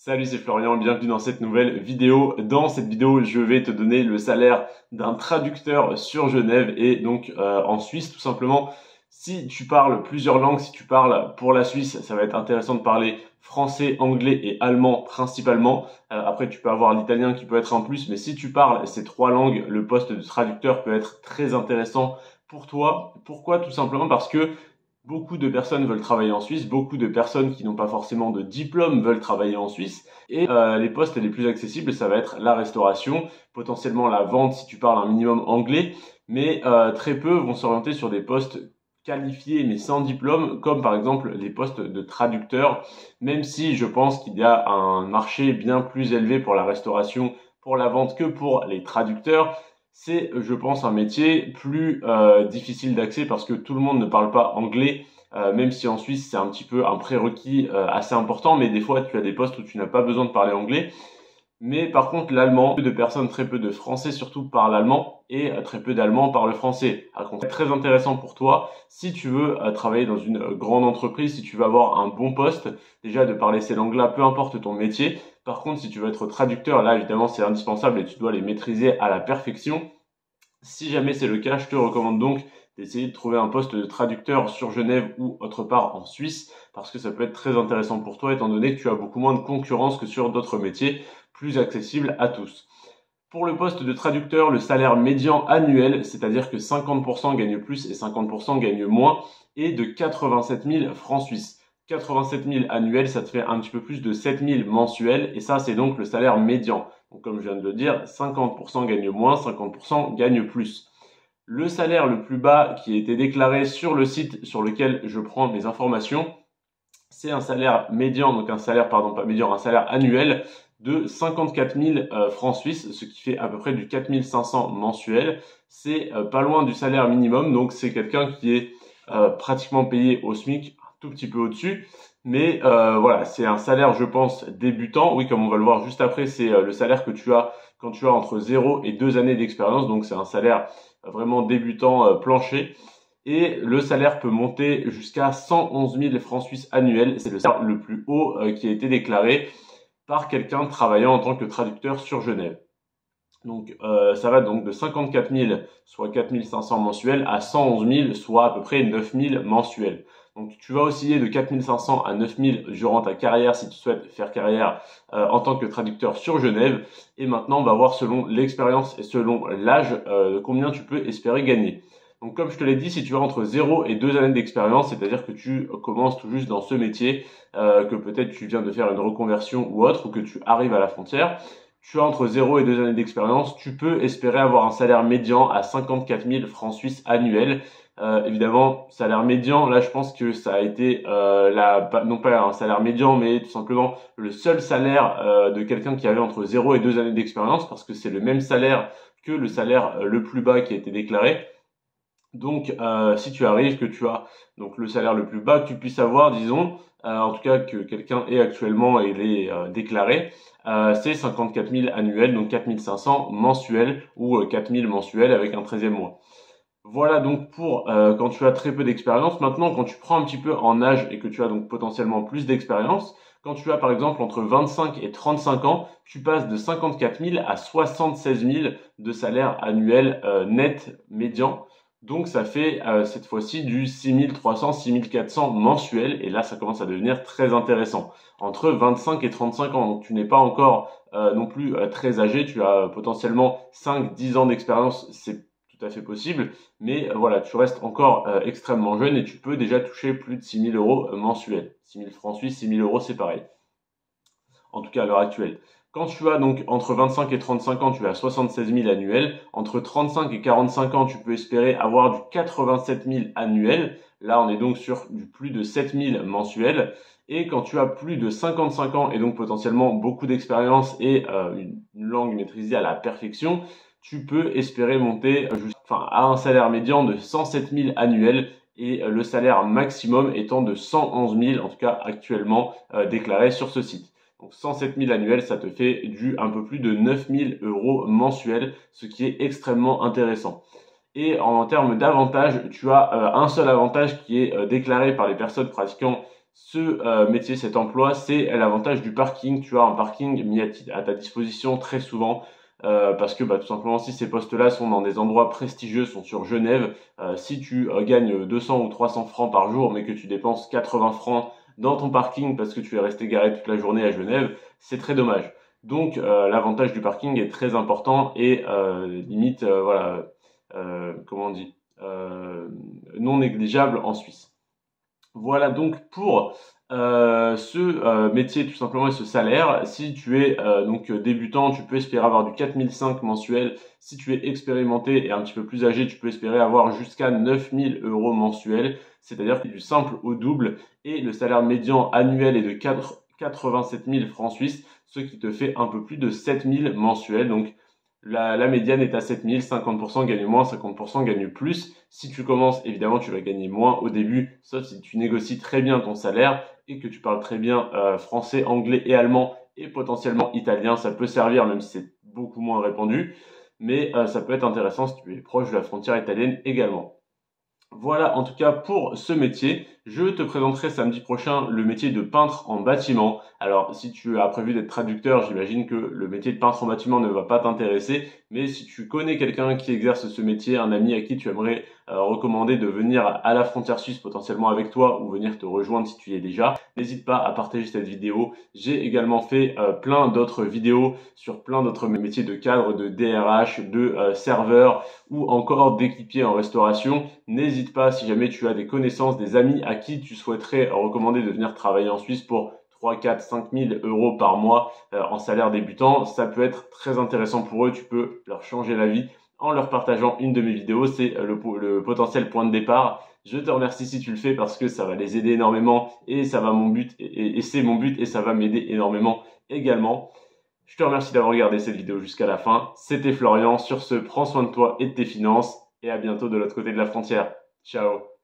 Salut, c'est Florian, bienvenue dans cette nouvelle vidéo. Dans cette vidéo, je vais te donner le salaire d'un traducteur sur Genève et donc en Suisse tout simplement. Si tu parles plusieurs langues, si tu parles pour la Suisse, ça va être intéressant de parler français, anglais et allemand principalement. Après, tu peux avoir l'italien qui peut être un plus, mais si tu parles ces trois langues, le poste de traducteur peut être très intéressant pour toi. Pourquoi? Tout simplement parce que beaucoup de personnes veulent travailler en Suisse, beaucoup de personnes qui n'ont pas forcément de diplôme veulent travailler en Suisse et les postes les plus accessibles, ça va être la restauration, potentiellement la vente si tu parles un minimum anglais, mais très peu vont s'orienter sur des postes qualifiés mais sans diplôme, comme par exemple les postes de traducteur, même si je pense qu'il y a un marché bien plus élevé pour la restauration, pour la vente que pour les traducteurs. C'est, je pense, un métier plus difficile d'accès parce que tout le monde ne parle pas anglais, même si en Suisse c'est un petit peu un prérequis assez important, mais des fois tu as des postes où tu n'as pas besoin de parler anglais. Mais par contre, l'allemand, peu de personnes, très peu de Français surtout parlent allemand et très peu d'Allemands parlent français. C'est très intéressant pour toi si tu veux travailler dans une grande entreprise, si tu veux avoir un bon poste, déjà de parler ces langues-là, peu importe ton métier. Par contre, si tu veux être traducteur, là évidemment c'est indispensable et tu dois les maîtriser à la perfection. Si jamais c'est le cas, je te recommande donc d'essayer de trouver un poste de traducteur sur Genève ou autre part en Suisse parce que ça peut être très intéressant pour toi étant donné que tu as beaucoup moins de concurrence que sur d'autres métiers plus accessibles à tous. Pour le poste de traducteur, le salaire médian annuel, c'est-à-dire que 50% gagnent plus et 50% gagnent moins, est de 87 000 francs suisses. 87 000 annuels, ça te fait un petit peu plus de 7 000 mensuels et ça c'est donc le salaire médian. Donc comme je viens de le dire, 50% gagnent moins, 50% gagnent plus. Le salaire le plus bas qui a été déclaré sur le site sur lequel je prends mes informations, c'est un salaire médian, donc un salaire, pardon, pas médian, un salaire annuel de 54 000 francs suisses, ce qui fait à peu près du 4 500 mensuels. C'est pas loin du salaire minimum, donc c'est quelqu'un qui est pratiquement payé au SMIC, un tout petit peu au-dessus. Mais voilà, c'est un salaire, je pense, débutant. Oui, comme on va le voir juste après, c'est le salaire que tu as quand tu as entre 0 et 2 années d'expérience. Donc c'est un salaire vraiment débutant plancher. Et le salaire peut monter jusqu'à 111 000 francs suisses annuels. C'est le salaire le plus haut qui a été déclaré par quelqu'un travaillant en tant que traducteur sur Genève. Donc ça va donc de 54 000, soit 4 500 mensuels, à 111 000, soit à peu près 9 000 mensuels. Donc tu vas osciller de 4 500 à 9 000 durant ta carrière si tu souhaites faire carrière en tant que traducteur sur Genève. Et maintenant on va voir selon l'expérience et selon l'âge combien tu peux espérer gagner. Donc comme je te l'ai dit, si tu as entre 0 et 2 années d'expérience, c'est-à-dire que tu commences tout juste dans ce métier, que peut-être tu viens de faire une reconversion ou autre, ou que tu arrives à la frontière, tu as entre 0 et 2 années d'expérience, tu peux espérer avoir un salaire médian à 54 000 francs suisses annuels. Évidemment, salaire médian, là je pense que ça a été non pas un salaire médian, mais tout simplement le seul salaire de quelqu'un qui avait entre 0 et 2 années d'expérience, parce que c'est le même salaire que le salaire le plus bas qui a été déclaré. Donc, si tu arrives, que tu as donc le salaire le plus bas que tu puisses avoir, disons, en tout cas que quelqu'un ait actuellement et l'ait déclaré, c'est 54 000 annuels, donc 4 500 mensuels ou 4 000 mensuels avec un 13e mois. Voilà donc pour quand tu as très peu d'expérience. Maintenant, quand tu prends un petit peu en âge et que tu as donc potentiellement plus d'expérience, quand tu as par exemple entre 25 et 35 ans, tu passes de 54 000 à 76 000 de salaire annuel net médian. Donc ça fait cette fois-ci du 6 300, 6 400 mensuel et là ça commence à devenir très intéressant. Entre 25 et 35 ans, donc tu n'es pas encore non plus très âgé, tu as potentiellement 5-10 ans d'expérience, c'est tout à fait possible, mais voilà, tu restes encore extrêmement jeune et tu peux déjà toucher plus de 6 000 euros mensuels. 6 000 francs suisses, 6 000 euros c'est pareil, en tout cas à l'heure actuelle. Quand tu as donc entre 25 et 35 ans, tu as 76 000 annuels. Entre 35 et 45 ans, tu peux espérer avoir du 87 000 annuels. Là, on est donc sur du plus de 7 000 mensuels. Et quand tu as plus de 55 ans et donc potentiellement beaucoup d'expérience et une langue maîtrisée à la perfection, tu peux espérer monter à un salaire médian de 107 000 annuels et le salaire maximum étant de 111 000, en tout cas actuellement déclaré sur ce site. Donc 107 000 annuels, ça te fait un peu plus de 9 000 euros mensuels, ce qui est extrêmement intéressant. Et en termes d'avantages, tu as un seul avantage qui est déclaré par les personnes pratiquant ce métier, cet emploi, c'est l'avantage du parking. Tu as un parking mis à ta disposition très souvent. Parce que tout simplement, si ces postes-là sont dans des endroits prestigieux, sont sur Genève, si tu gagnes 200 ou 300 francs par jour, mais que tu dépenses 80 francs dans ton parking parce que tu es resté garé toute la journée à Genève, c'est très dommage. Donc l'avantage du parking est très important et limite, comment on dit, non négligeable en Suisse. Voilà donc pour ce métier tout simplement et ce salaire. Si tu es donc débutant, tu peux espérer avoir du 4005 mensuel. Si tu es expérimenté et un petit peu plus âgé, tu peux espérer avoir jusqu'à 9000 euros mensuels. C'est-à-dire que du simple au double et le salaire médian annuel est de 87 000 francs suisses, ce qui te fait un peu plus de 7000 mensuels. Donc la médiane est à 7000, 50% gagne moins, 50% gagne plus. Si tu commences, évidemment, tu vas gagner moins au début, sauf si tu négocies très bien ton salaire et que tu parles très bien français, anglais et allemand et potentiellement italien. Ça peut servir, même si c'est beaucoup moins répandu, mais ça peut être intéressant si tu es proche de la frontière italienne également. Voilà en tout cas pour ce métier. Je te présenterai samedi prochain le métier de peintre en bâtiment. Alors si tu as prévu d'être traducteur, j'imagine que le métier de peintre en bâtiment ne va pas t'intéresser. Mais si tu connais quelqu'un qui exerce ce métier, un ami à qui tu aimerais recommander de venir à la frontière suisse potentiellement avec toi ou venir te rejoindre si tu y es déjà, n'hésite pas à partager cette vidéo. J'ai également fait plein d'autres vidéos sur plein d'autres métiers de cadre, de DRH, de serveur ou encore d'équipier en restauration. N'hésite pas si jamais tu as des connaissances, des amis à qui tu souhaiterais recommander de venir travailler en Suisse pour 3, 4, 5 000 euros par mois en salaire débutant. Ça peut être très intéressant pour eux. Tu peux leur changer la vie en leur partageant une de mes vidéos. C'est le potentiel point de départ. Je te remercie si tu le fais parce que ça va les aider énormément et ça va mon but et c'est mon but et ça va m'aider énormément également. Je te remercie d'avoir regardé cette vidéo jusqu'à la fin. C'était Florian. Sur ce, prends soin de toi et de tes finances et à bientôt de l'autre côté de la frontière. Ciao.